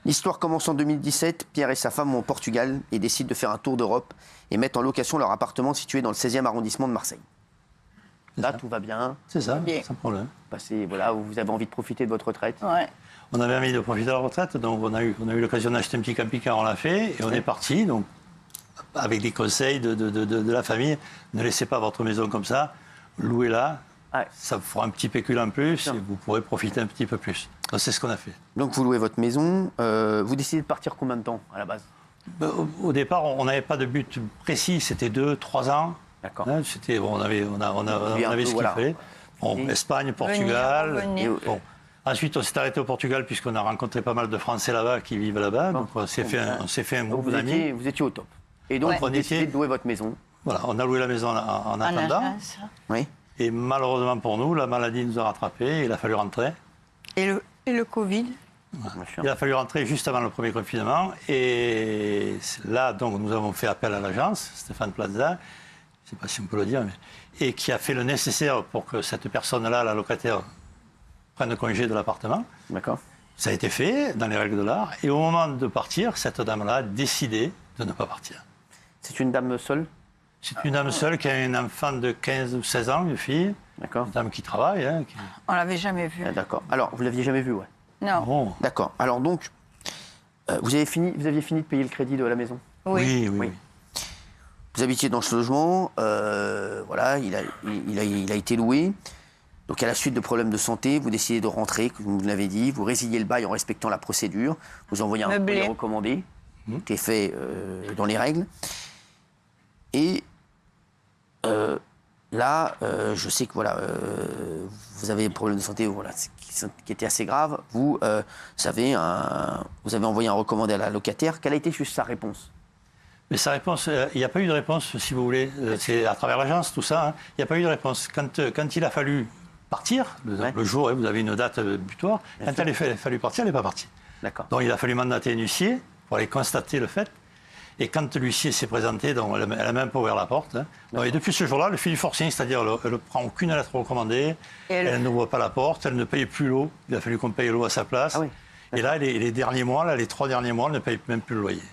L'histoire commence en 2017. Pierre et sa femme vont au Portugal et décident de faire un tour d'Europe et mettent en location leur appartement situé dans le 16e arrondissement de Marseille. Là, tout va bien. C'est ça, sans problème. Voilà, vous avez envie de profiter de votre retraite. Ouais. On avait envie de profiter de la retraite, donc on a eu l'occasion d'acheter un petit camping-car, on l'a fait, et on est parti, donc avec des conseils de la famille. Ne laissez pas votre maison comme ça, louez-la, ça vous fera un petit pécule en plus, et vous pourrez profiter un petit peu plus. Donc c'est ce qu'on a fait. Donc vous louez votre maison, vous décidez de partir combien de temps à la base? Au départ, on n'avait pas de but précis, c'était 2-3 ans. D'accord. Hein, on avait ce qu'il fallait. Bon, Espagne, Portugal. Bon. Ensuite, on s'est arrêté au Portugal puisqu'on a rencontré pas mal de Français là-bas qui vivent là-bas. Donc on s'est fait un groupe d'amis. Vous étiez au top. Et donc vous décidez de louer votre maison. Voilà, on a loué la maison en attendant. Oui. Et malheureusement pour nous, la maladie nous a rattrapés et il a fallu rentrer. Et le Covid? Il a fallu rentrer juste avant le premier confinement. Et là, donc, nous avons fait appel à l'agence, Stéphane Plaza, je ne sais pas si on peut le dire, et qui a fait le nécessaire pour que cette personne-là, la locataire, prenne congé de l'appartement. D'accord. Ça a été fait dans les règles de l'art. Et au moment de partir, cette dame-là a décidé de ne pas partir. C'est une dame seule? C'est une dame seule qui a un enfant de 15 ou 16 ans, une fille. D'accord. Une dame qui travaille. Hein, qui... On ne l'avait jamais vue. D'accord. Alors, vous ne l'aviez jamais vue, ouais? Non. Bon. D'accord. Alors donc, vous aviez fini de payer le crédit de la maison? Oui. Vous habitiez dans ce logement, voilà, il a été loué. Donc à la suite de problèmes de santé, vous décidez de rentrer, comme vous l'avez dit, vous résiliez le bail en respectant la procédure, vous envoyez un courrier recommandé, qui est fait dans les règles. Et là, je sais que voilà, vous avez des problèmes de santé qui étaient assez graves. Vous avez envoyé un recommandé à la locataire. Quelle a été juste sa réponse? Mais sa réponse, il n'y a pas eu de réponse, si vous voulez. C'est à travers l'agence, tout ça. Hein. Il n'y a pas eu de réponse. Quand il a fallu partir, le jour où vous avez une date butoir, quand il a fallu partir, elle n'est pas partie. D'accord. Donc il a fallu mandater un huissier pour aller constater le fait. Et quand l'huissier s'est présenté, donc, elle n'a même pas ouvert la porte. Hein. Donc, et depuis ce jour-là, le fait du forcing, c'est-à-dire elle ne prend aucune lettre recommandée, elle n'ouvre pas la porte, elle ne paye plus l'eau. Il a fallu qu'on paye l'eau à sa place. Ah oui. Et là, les derniers mois, les 3 derniers mois, elle ne paye même plus le loyer.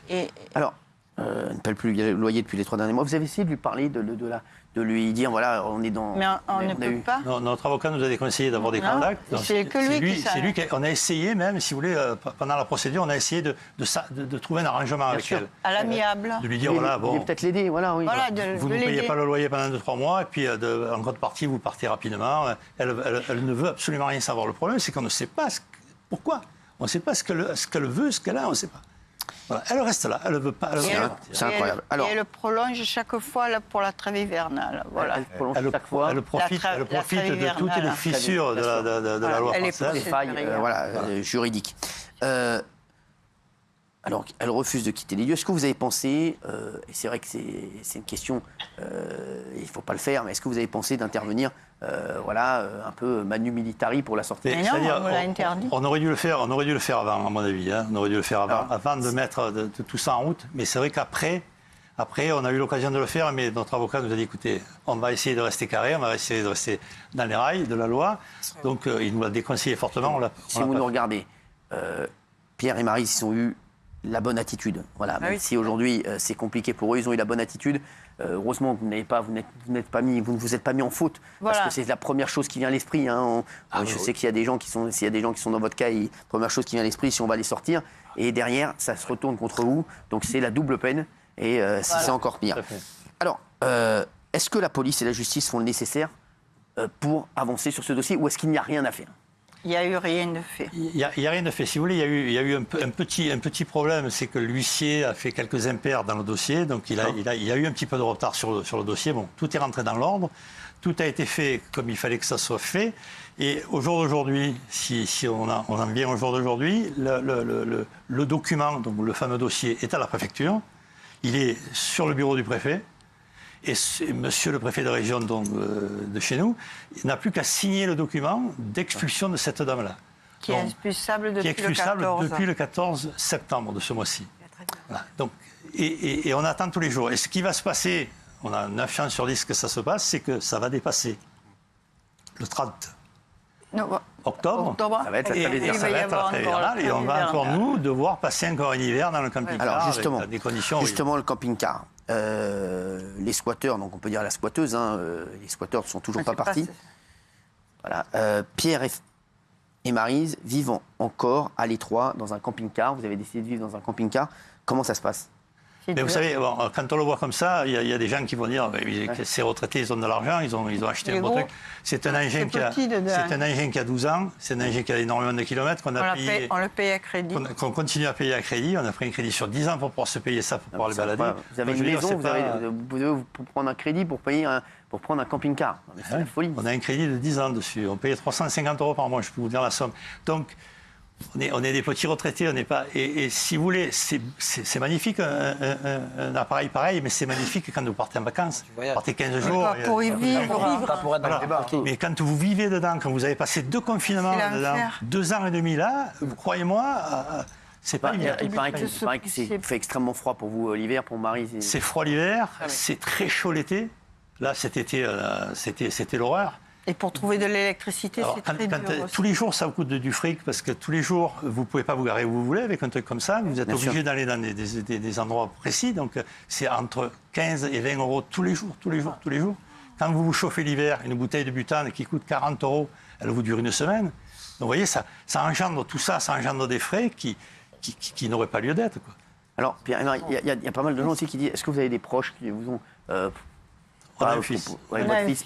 Alors, elle ne paye plus le loyer depuis les 3 derniers mois. Vous avez essayé de lui parler, de lui dire, voilà, on est dans... Mais on ne peut pas. Non, notre avocat nous a déconseillé d'avoir des contacts. C'est lui qui on a essayé même, si vous voulez, pendant la procédure, on a essayé de trouver un arrangement avec elle. À l'amiable. De lui dire, voilà, bon... peut-être l'aider, voilà, oui. Voilà, vous ne payez pas le loyer pendant 2-3 mois, et puis en contrepartie, vous partez rapidement. Elle ne veut absolument rien savoir. Le problème, c'est qu'on ne sait pas pourquoi. On ne sait pas ce qu'elle veut, ce qu'elle a, on ne sait pas. Voilà. Elle reste là, elle ne veut pas. C'est incroyable. Et elle prolonge chaque fois là, pour la trêve hivernale. Voilà. Elle prolonge chaque fois. Elle profite de toutes les fissures de la loi française. Les failles juridiques. Alors, elle refuse de quitter les lieux. Est-ce que vous avez pensé, et c'est vrai que c'est une question, il ne faut pas le faire, mais est-ce que vous avez pensé d'intervenir, un peu manu militari pour la sortir? Mais non, on l'a interdit. On aurait dû le faire avant, à mon avis. Hein. On aurait dû le faire avant de mettre tout ça en route. Mais c'est vrai qu'après, on a eu l'occasion de le faire, mais notre avocat nous a dit, écoutez, on va essayer de rester carré, on va essayer de rester dans les rails de la loi. Donc, il nous l'a déconseillé fortement. Si vous nous regardez, Pierre et Marie, ils ont eu la bonne attitude. Voilà. Même si aujourd'hui c'est compliqué pour eux, ils ont eu la bonne attitude. Heureusement que vous ne vous êtes pas mis en faute, parce que c'est la première chose qui vient à l'esprit. Hein. Je sais qu'il y a des gens qui sont, s'il y a des gens qui sont dans votre cas, la première chose qui vient à l'esprit, si on va les sortir, et derrière ça se retourne contre vous. Donc c'est la double peine, et c'est encore pire. Alors, est-ce que la police et la justice font le nécessaire pour avancer sur ce dossier, ou est-ce qu'il n'y a rien à faire? Il n'y a eu rien de fait. Il n'y a rien de fait. Si vous voulez, il y a eu un petit problème, c'est que l'huissier a fait quelques impairs dans le dossier, donc il y a eu un petit peu de retard sur le dossier. Bon, tout est rentré dans l'ordre, tout a été fait comme il fallait que ça soit fait. Et au jour d'aujourd'hui, si on en vient au jour d'aujourd'hui, le document, donc le fameux dossier, est à la préfecture. Il est sur le bureau du préfet. Et monsieur le préfet de région de chez nous, il n'a plus qu'à signer le document d'expulsion de cette dame-là. Qui est expulsable depuis le 14 septembre de ce mois-ci. Voilà. Donc, et on attend tous les jours. Et ce qui va se passer, on a 9 chances sur 10 que ça se passe, c'est que ça va dépasser le 30. octobre. Ça va être la Et trêve hivernale. il Ça va y va être la avoir trêve encore la hivernale et on va trêve encore, hivernale. nous, devoir passer encore un hiver dans le camping-car. Alors avec des conditions justement le camping-car. Les squatteurs, donc on peut dire la squatteuse, hein, les squatteurs ne sont toujours pas partis. Voilà. Pierre et Maryse vivent encore à l'étroit dans un camping-car. Vous avez décidé de vivre dans un camping-car. Comment ça se passe? Mais vous savez, bon, quand on le voit comme ça, il y a des gens qui vont dire que ces retraités, ils ont de l'argent, ils ont acheté un beau truc. C'est un engin qui a 12 ans, c'est un engin qui a énormément de kilomètres qu'on a payé. On le paye à crédit. Qu'on continue à payer à crédit. On a pris un crédit sur 10 ans pour pouvoir se payer ça, pour pouvoir le balader. Vous avez une maison, vous devez prendre un crédit pour prendre un camping-car. C'est la folie. On a un crédit de 10 ans dessus. On payait 350 € par mois, je peux vous dire la somme. Donc, on est des petits retraités, on n'est pas. Et si vous voulez, c'est magnifique un appareil pareil, mais c'est magnifique quand vous partez en vacances. Vous partez 15 jours. Pour y vivre. Voilà. Mais quand vous vivez dedans, quand vous avez passé 2 confinements dedans, 2 ans et demi là, croyez-moi, c'est pas évident. Il paraît que c'est fait extrêmement froid pour vous l'hiver, pour Marie. C'est froid l'hiver, c'est très chaud l'été. Là, cet été, c'était l'horreur. Et pour trouver de l'électricité, c'est très dur aussi. Tous les jours, ça vous coûte du fric, parce que tous les jours, vous ne pouvez pas vous garer où vous voulez avec un truc comme ça. Vous êtes obligé d'aller dans des endroits précis. Donc, c'est entre 15 et 20 € tous les jours. Quand vous vous chauffez l'hiver, une bouteille de butane qui coûte 40 €, elle vous dure une semaine. Donc, vous voyez, ça engendre tout ça, ça engendre des frais qui n'auraient pas lieu d'être. Alors, Pierre, il y a pas mal de gens aussi qui disent, est-ce que vous avez des proches qui vous ont... On a un fils.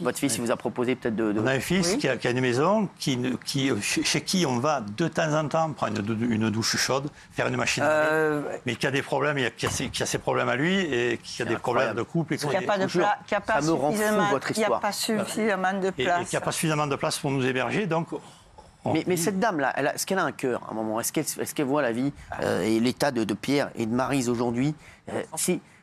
Votre fils, il vous a proposé peut-être de... On a un fils qui a une maison, chez qui on va de temps en temps prendre une douche chaude, faire une machine, mais qui a des problèmes, qui a ses problèmes à lui et qui a des problèmes de couple. Il n'y a pas de place, Ça me rend fou, votre histoire. Il n'y a pas suffisamment de place. Et qu'il n'y a pas suffisamment de place pour nous héberger, donc... Mais cette dame-là, est-ce qu'elle a un cœur à un moment? Est-ce qu'elle voit la vie et l'état de Pierre et de Maryse aujourd'hui?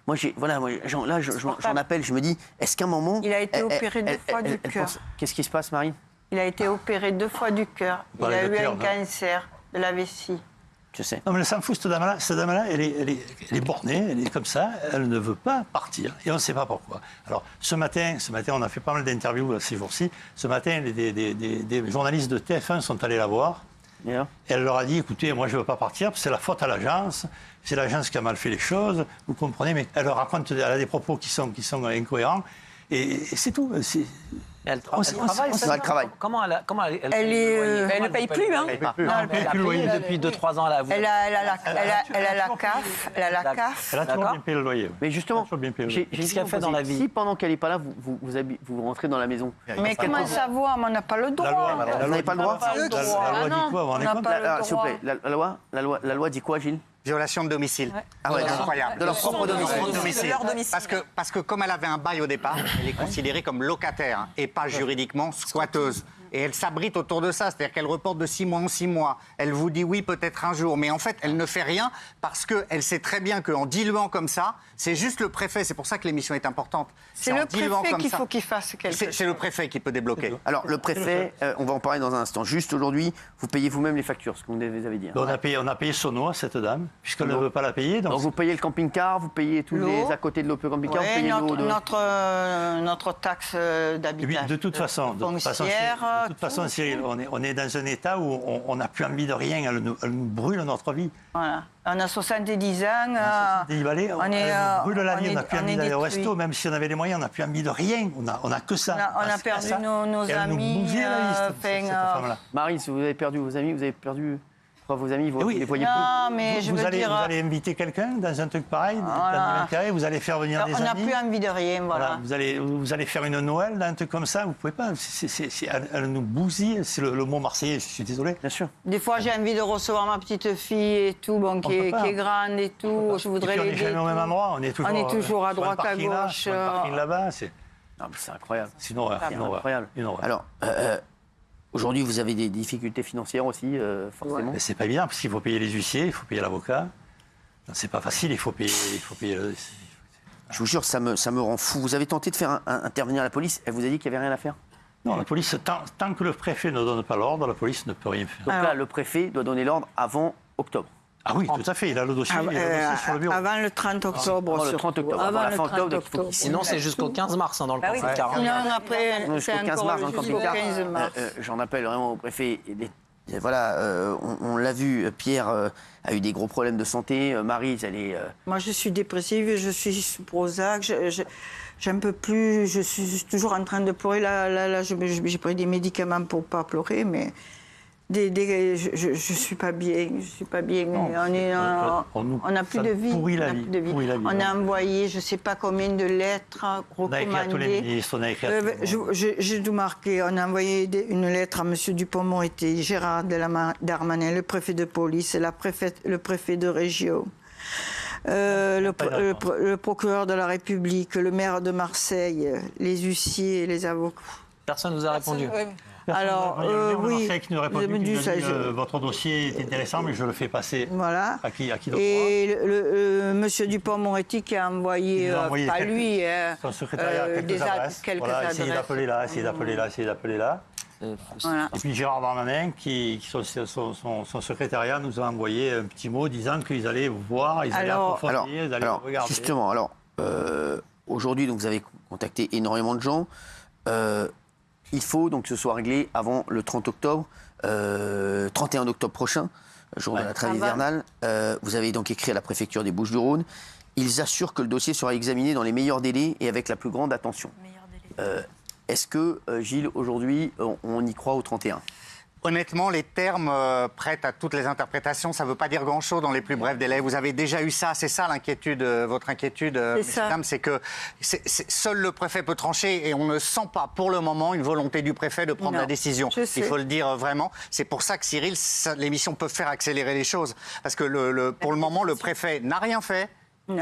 J'en appelle, je me dis, est-ce qu'à un moment... Il a été opéré 2 fois du cœur. Qu'est-ce qui se passe, Marie? Il a été opéré 2 fois du cœur. Il a eu un cancer de la vessie. Je sais. Non, mais elle s'en fout, cette dame-là, elle est bornée, elle est comme ça, elle ne veut pas partir, et on ne sait pas pourquoi. Alors, ce matin, on a fait pas mal d'interviews ces jours-ci. Ce matin, des journalistes de TF1 sont allés la voir. Yeah. Et elle leur a dit, écoutez, moi je ne veux pas partir, c'est la faute à l'agence, c'est l'agence qui a mal fait les choses, vous comprenez, mais elle leur raconte, elle a des propos qui sont incohérents, et c'est tout. Elle travaille. Comment elle Elle ne paye plus, hein? Elle ne paye plus le loyer. Depuis 2-3 ans, là. Elle a la CAF. Elle a toujours bien payé le loyer. Mais justement, qu'est-ce qu'elle fait dans la vie? Si pendant qu'elle n'est pas là, vous rentrez dans la maison. Mais comment savoir? On n'a pas le droit. Vous n'avez pas le droit? La loi dit quoi, vous vous rendez compte? S'il vous plaît, la loi dit quoi, Gilles? Violation de domicile. Ah ouais, incroyable. De leur propre domicile. Parce que comme elle avait un bail au départ, elle est considérée comme locataire et pas juridiquement squatteuse. Et elle s'abrite autour de ça, c'est-à-dire qu'elle reporte de 6 mois en 6 mois. Elle vous dit oui peut-être un jour, mais en fait elle ne fait rien parce qu'elle sait très bien qu'en diluant comme ça, c'est juste le préfet, c'est pour ça que l'émission est importante. C'est le préfet qu'il faut qu'il fasse quelque chose. C'est le préfet qui peut débloquer. Alors le préfet, on va en parler dans un instant. Juste aujourd'hui, vous payez vous-même les factures, ce que vous avez dit. On a payé Sono à cette dame, puisqu'elle ne veut pas la payer. Donc vous payez le camping-car, vous payez tous les à côté de l'OP camping-car, vous payez l'eau. Notre taxe d'habitation. De toute façon, Cyril, on est dans un état où on n'a plus envie de rien, elle nous brûle notre vie. Voilà. On a 70 ans. On brûle la vie, on n'a plus envie d'aller au resto, même si on avait les moyens, on n'a plus envie de rien, on n'a que ça. On a perdu nos amis. Marie, si vous avez perdu vos amis, vous avez perdu... Vos amis, vous les voyez plus. Mais vous allez inviter quelqu'un dans un truc pareil, dans l'intérêt, vous allez faire venir des amis. On n'a plus envie de rien, voilà. Vous allez faire une Noël dans un truc comme ça, vous pouvez pas. Elle nous bousille, c'est le mot marseillais, je suis désolé. Bien sûr. Des fois, j'ai envie de recevoir ma petite fille et tout, qui est grande et tout. Je voudrais l'aider. On n'est jamais au même endroit, on est toujours à droite, à gauche. Là-bas, c'est incroyable. C'est une horreur. Incroyable. Alors. Aujourd'hui, vous avez des difficultés financières aussi, forcément. Mais c'est pas évident, parce qu'il faut payer les huissiers, il faut payer l'avocat. C'est pas facile, il faut payer Je vous jure, ça me rend fou. Vous avez tenté de faire intervenir la police, elle vous a dit qu'il n'y avait rien à faire? Non, la police, tant que le préfet ne donne pas l'ordre, la police ne peut rien faire. Donc là, le préfet doit donner l'ordre avant octobre. Ah oui, tout à fait, il a le dossier, sur le bureau. Avant le 30 octobre. Avant le 30 octobre, avant la fin octobre. Sinon, c'est jusqu'au 15 mars dans le camping car. Non, après, c'est jusqu'au 15 mars dans le jusqu'au camping-car. 15 mars. J'en appelle vraiment au préfet. Voilà, on l'a vu, Pierre a eu des gros problèmes de santé. Maryse, elle est... Moi, je suis dépressive, je suis sous Prozac, j'en peux plus, je suis toujours en train de pleurer. Là, j'ai pris des médicaments pour ne pas pleurer, mais je suis pas bien, on n'a plus de vie. On a envoyé, je ne sais pas combien de lettres recommandées. On a écrit à tous les ministres, on a écrit à tout le monde. J'ai tout marqué. On a envoyé une lettre à M. Dupond-Moretti, Gérard Darmanin, le préfet de police, le préfet de région. Le procureur de la République, le maire de Marseille, les huissiers, les avocats. Personne ne vous a répondu. Alors, oui. Qui nous a répondu, qui nous a dit, votre dossier est intéressant, mais je le fais passer. Voilà. À qui Et monsieur Dupond-Moretti qui a envoyé, pas lui, son secrétariat, quelques adresses. Essayez d'appeler là, essayez d'appeler là. Voilà. Et puis Gérard Darmanin, son secrétariat, nous a envoyé un petit mot disant qu'ils allaient voir, ils allaient approfondir, ils allaient regarder. Justement, aujourd'hui, donc, vous avez contacté énormément de gens. Il faut donc que ce soit réglé avant le 30 octobre, 31 octobre prochain, jour de la trêve hivernale. Vous avez donc écrit à la préfecture des Bouches-du-Rhône. Ils assurent que le dossier sera examiné dans les meilleurs délais et avec la plus grande attention. Est-ce que, Gilles, aujourd'hui, on y croit au 31 ? Honnêtement, les termes prêtent à toutes les interprétations. Ça ne veut pas dire grand-chose dans les plus brefs délais. Vous avez déjà eu ça. C'est ça l'inquiétude, votre inquiétude, messieurs, dames. C'est que seul le préfet peut trancher et on ne sent pas pour le moment une volonté du préfet de prendre la décision. Il faut le dire vraiment. C'est pour ça que Cyril, l'émission peut faire accélérer les choses. Parce que pour le moment, le préfet n'a rien fait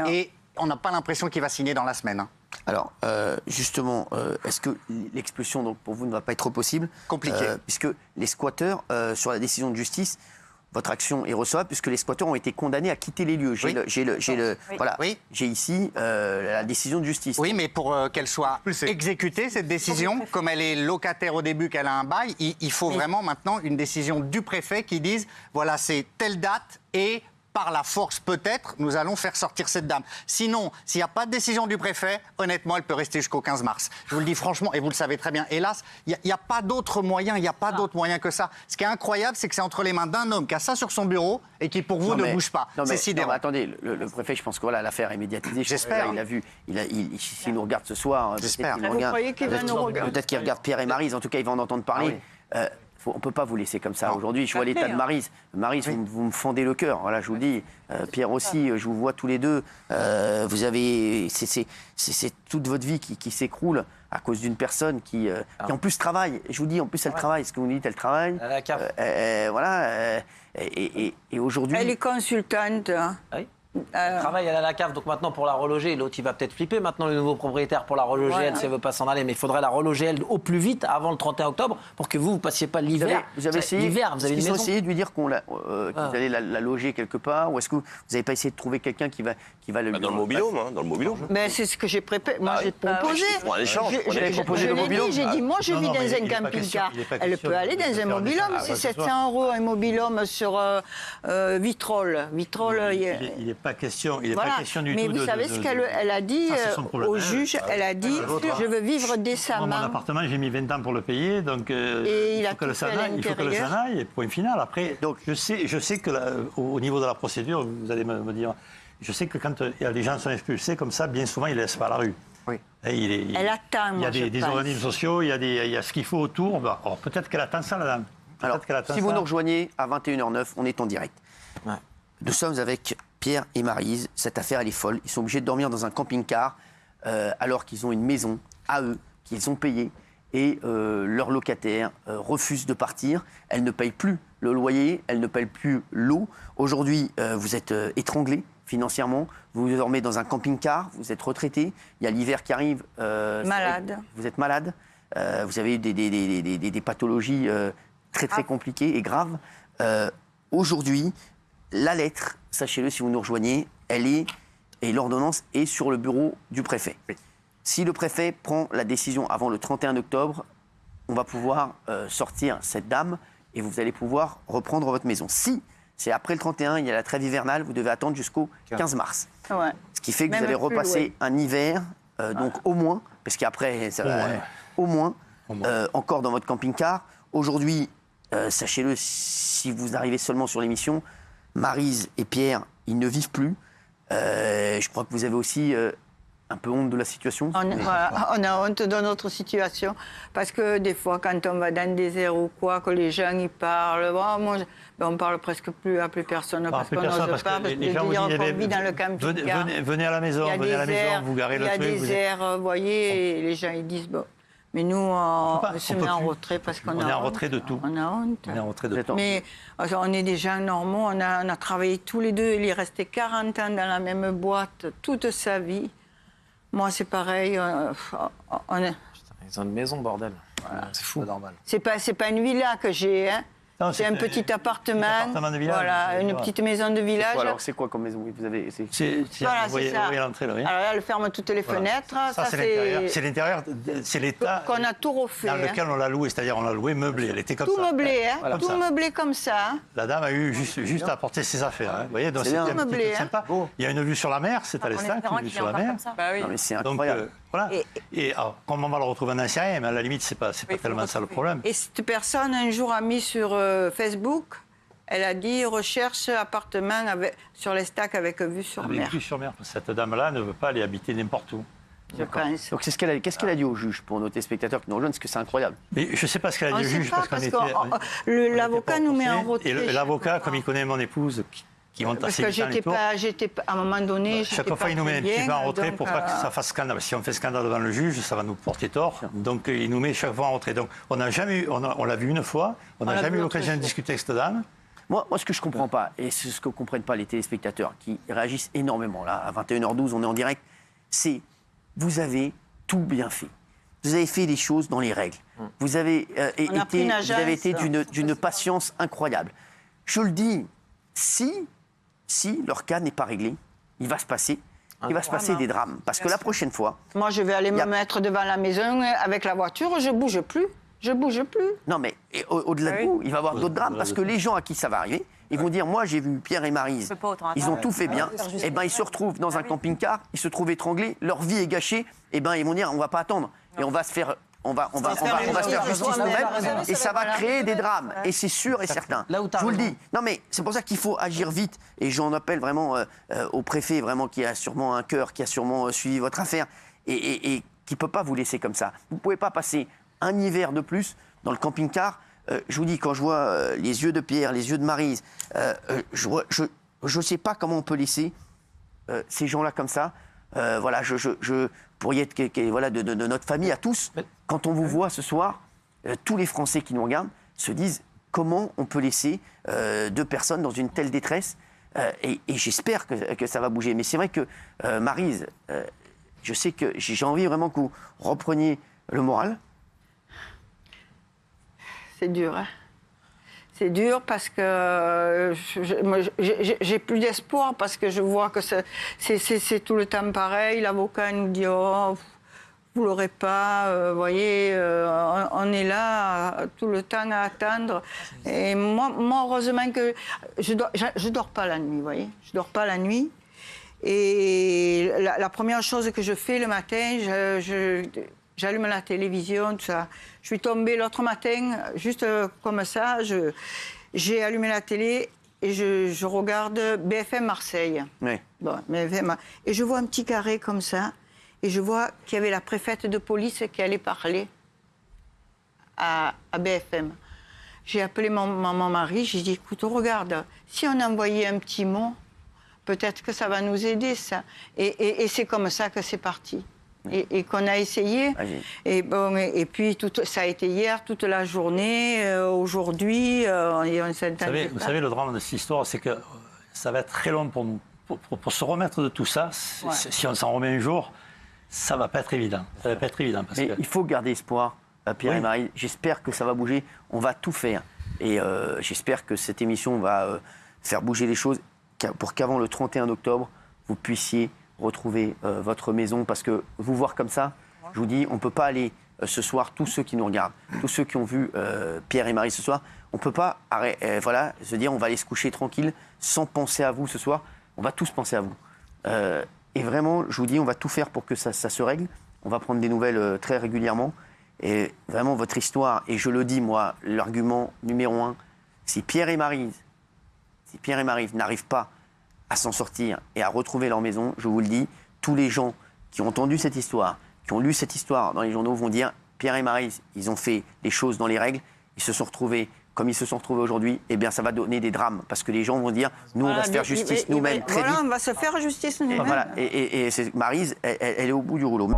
et on n'a pas l'impression qu'il va signer dans la semaine. Hein. Alors, justement, est-ce que l'expulsion, donc, pour vous, ne va pas être possible ? Compliqué. Puisque les squatteurs, sur la décision de justice, votre action est recevable, puisque les squatteurs ont été condamnés à quitter les lieux. J'ai ici la décision de justice. Oui, mais pour qu'elle soit exécutée, cette décision, comme elle est locataire au début, qu'elle a un bail, il faut vraiment maintenant une décision du préfet qui dise, voilà, c'est telle date et... par la force peut-être, nous allons faire sortir cette dame. Sinon, s'il n'y a pas de décision du préfet, honnêtement, elle peut rester jusqu'au 15 mars. Je vous le dis franchement, et vous le savez très bien. Hélas, il n'y a pas d'autre moyen, d'autre moyen que ça. Ce qui est incroyable, c'est que c'est entre les mains d'un homme qui a ça sur son bureau et qui, pour vous, ne bouge pas. C'est sidérant. Attendez, le préfet, je pense que l'affaire est médiatisée. J'espère. Il a vu, s'il nous regarde ce soir, j'espère. Vous croyez qu'il va nous regarder ? Peut-être qu'il regarde Pierre et Maryse, en tout cas, il va en entendre parler. On ne peut pas vous laisser comme ça. Aujourd'hui, je vois l'état de Maryse. Maryse, vous me fendez le cœur. Voilà, je vous le dis. Pierre aussi, je vous vois tous les deux. Vous avez... C'est toute votre vie qui s'écroule à cause d'une personne qui en plus travaille. Je vous dis, en plus, elle travaille. Ce que vous me dites, elle travaille. À la cave. Et aujourd'hui... Elle est consultante. Hein. Oui. Elle travaille, elle est à la cave, donc maintenant pour la reloger, l'autre il va peut-être flipper. Maintenant le nouveau propriétaire pour la reloger, elle, si elle veut pas s'en aller, mais il faudrait la reloger elle au plus vite avant le 31 octobre pour que vous passiez pas l'hiver. Vous avez essayé, l'hiver, vous avez une maison. Ils ont essayé de lui dire qu'ils allaient la loger quelque part, ou est-ce que vous n'avez pas essayé de trouver quelqu'un qui va le dans le mobil-home, dans le mobil-home. Mais c'est ce que j'ai préparé. Moi j'ai proposé. Pour un échange. J'ai dit, moi je vis dans un camping-car. Elle peut aller dans un mobil-home, c'est 700 € un mobil-home sur Vitrolles. Il n'est pas question. Pas question du mais tout vous savez ce qu'elle a dit au juge. Elle a dit je veux vivre décemment. Mon appartement, j'ai mis 20 ans pour le payer, donc il faut que le s'en aille, et point final. Après, donc, je sais que au niveau de la procédure, vous allez me dire, je sais que quand les gens sont expulsés comme ça, bien souvent, ils ne laissent pas la rue. Oui. Elle attend. Il y a des organismes sociaux, il y a ce qu'il faut autour. Alors, peut-être qu'elle attend ça, la dame. Alors, si vous nous rejoignez à 21h09, on est en direct. Ouais. Nous sommes avec Pierre et Maryse. Cette affaire, elle est folle. Ils sont obligés de dormir dans un camping-car alors qu'ils ont une maison à eux, qu'ils ont payée. Et leur locataire refuse de partir. Elle ne paye plus le loyer, elle ne paye plus l'eau. Aujourd'hui, vous êtes étranglés financièrement. Vous dormez dans un camping-car, vous êtes retraité. Il y a l'hiver qui arrive. Malade. Vous êtes malade. Vous avez eu des pathologies très compliquées et graves. Aujourd'hui, la lettre, sachez-le si vous nous rejoignez, et l'ordonnance est sur le bureau du préfet. Oui. Si le préfet prend la décision avant le 31 octobre, on va pouvoir sortir cette dame et vous allez pouvoir reprendre votre maison. Si C'est après le 31, il y a la trêve hivernale, vous devez attendre jusqu'au 15 mars. Ouais. Ce qui fait que Même vous allez plus, repasser ouais. un hiver, donc au moins, parce qu'après, ça va, au moins, encore dans votre camping-car. Aujourd'hui, sachez-le, si vous arrivez seulement sur l'émission, Maryse et Pierre, ils ne vivent plus. Je crois que vous avez aussi un peu honte de la situation. On a honte de notre situation parce que des fois, quand on va dans le désert ou quoi, que les gens ils parlent, on parle presque plus à plus personne parce qu'on n'ose pas, parce que les gens vous disent, qu'on vit dans le camping-car. venez à la maison, vous garez le truc. Il y a des airs, vous voyez, et les gens ils disent bon. Mais nous, on se met en retrait parce qu'on a honte. On est en retrait de tout. On a honte. On est en retrait de tout. Mais on est des gens normaux, on a travaillé tous les deux, il est resté 40 ans dans la même boîte toute sa vie. Moi, c'est pareil. On est... Ils ont une maison, bordel. Voilà, c'est fou. normal. C'est pas une villa que j'ai, hein. C'est un petit appartement, de village, voilà, une petite maison de village. Alors, c'est quoi comme maison vous avez, Voilà, vous voyez l'entrée, là, oui. Alors là, elle ferme toutes les fenêtres. Ça, c'est l'intérieur. C'est l'intérieur, c'est l'état qu'on a tout refait. dans lequel on l'a loué, c'est-à-dire on l'a loué meublé. Elle était comme tout ça. Meublé, hein, Voilà, tout meublé comme ça. La dame a eu juste à apporter ses affaires. Hein. Vous voyez, donc c'était un petit meublé, truc sympa. Il y a une vue sur la mer, c'est à l'Estac, une vue sur la mer. Non, mais c'est Donc incroyable. voilà. Et alors, comme on va le retrouver, on n'en sait rien, mais à la limite, c'est pas tellement ça le problème. Et cette personne, un jour, a mis sur Facebook, elle a dit recherche appartement sur l'Estac avec vue sur mer. Vue sur mer. Cette dame-là ne veut pas aller habiter n'importe où. Je pense. Donc, qu'est-ce qu'elle a dit au juge pour nos téléspectateurs qui nous rejoignent? Parce que c'est incroyable. Mais je ne sais pas ce qu'elle a dit au juge, parce qu'on était. L'avocat nous met en retrait. Et l'avocat, comme il connaît mon épouse, qui monte assez vite dans les tours, j'étais pas, à un moment donné, chaque fois, il nous met un petit peu en retrait pour pas que ça fasse scandale. Si on fait scandale devant le juge, ça va nous porter tort. Donc, il nous met chaque fois en retrait. Donc, on l'a vu une fois, on n'a jamais eu l'occasion de discuter avec cette dame. Moi, ce que je ne comprends pas, et c'est ce que ne comprennent pas les téléspectateurs qui réagissent énormément, là, à 21h12, on est en direct, c'est vous avez tout bien fait. Vous avez fait les choses dans les règles. Vous avez été d'une patience incroyable. Je le dis, si leur cas n'est pas réglé, il va se passer des drames. Parce que la prochaine fois... Moi, je vais aller me mettre devant la maison avec la voiture, je ne bouge plus. Je bouge plus. Non, mais au-delà de vous, il va y avoir d'autres drames, parce que les gens à qui ça va arriver, ils vont dire, moi j'ai vu Pierre et Maryse, ils ont tout fait bien, et ben ils se retrouvent dans un camping-car, ils se trouvent étranglés, leur vie est gâchée, et ben ils vont dire, on va pas attendre, et on va se faire justice nous-mêmes, et ça va créer des drames, et c'est sûr et certain. Je vous le dis. Non, mais c'est pour ça qu'il faut agir vite, et j'en appelle vraiment au préfet, vraiment qui a sûrement un cœur, qui a sûrement suivi votre affaire, et qui peut pas vous laisser comme ça. Vous pouvez pas passer un hiver de plus dans le camping-car. Je vous dis, quand je vois les yeux de Pierre, les yeux de Maryse, je ne sais pas comment on peut laisser ces gens-là comme ça. Voilà, pour y être voilà, de notre famille à tous, quand on vous voit ce soir, tous les Français qui nous regardent se disent comment on peut laisser deux personnes dans une telle détresse. Et j'espère que ça va bouger. Mais c'est vrai que Maryse, je sais que j'ai envie vraiment que vous repreniez le moral. C'est dur, hein. C'est dur parce que j'ai plus d'espoir parce que je vois que c'est tout le temps pareil. L'avocat nous dit oh, vous l'aurez pas, voyez, on est là tout le temps à attendre. Et moi heureusement que je dors pas la nuit, voyez, je dors pas la nuit. Et la première chose que je fais le matin, j'allume la télévision, tout ça. Je suis tombée l'autre matin, juste comme ça, j'ai allumé la télé et je regarde BFM Marseille. Oui. Bon, et je vois un petit carré comme ça, et je vois qu'il y avait la préfète de police qui allait parler à BFM. J'ai appelé mon mari, j'ai dit, écoute, regarde, si on envoyait un petit mot, peut-être que ça va nous aider, ça. Et c'est comme ça que c'est parti. Et qu'on a essayé. Et puis, ça a été hier, toute la journée, aujourd'hui. Vous savez, le drame de cette histoire, c'est que ça va être très long pour nous. Pour se remettre de tout ça, si on s'en remet un jour, ça ne va pas être évident. Ça va pas être évident. Mais il faut garder espoir, Pierre et Marie. J'espère que ça va bouger. On va tout faire. Et j'espère que cette émission va faire bouger les choses pour qu'avant le 31 octobre, vous puissiez retrouver votre maison, parce que vous voir comme ça, je vous dis, on ne peut pas aller ce soir, tous ceux qui nous regardent, tous ceux qui ont vu Pierre et Marie ce soir, On ne peut pas se dire on va aller se coucher tranquille sans penser à vous ce soir. On va tous penser à vous. Et vraiment, je vous dis, on va tout faire pour que ça se règle. On va prendre des nouvelles très régulièrement. Et vraiment, votre histoire, et je le dis, moi, l'argument numéro 1, si Pierre et Maryse n'arrivent pas à s'en sortir et à retrouver leur maison, je vous le dis, tous les gens qui ont entendu cette histoire, qui ont lu cette histoire dans les journaux vont dire Pierre et Maryse, ils ont fait les choses dans les règles, ils se sont retrouvés comme ils se sont retrouvés aujourd'hui, eh bien ça va donner des drames parce que les gens vont dire nous on va se faire justice nous-mêmes très vite. Voilà, on va se faire justice nous-mêmes. Et Maryse, elle est au bout du rouleau.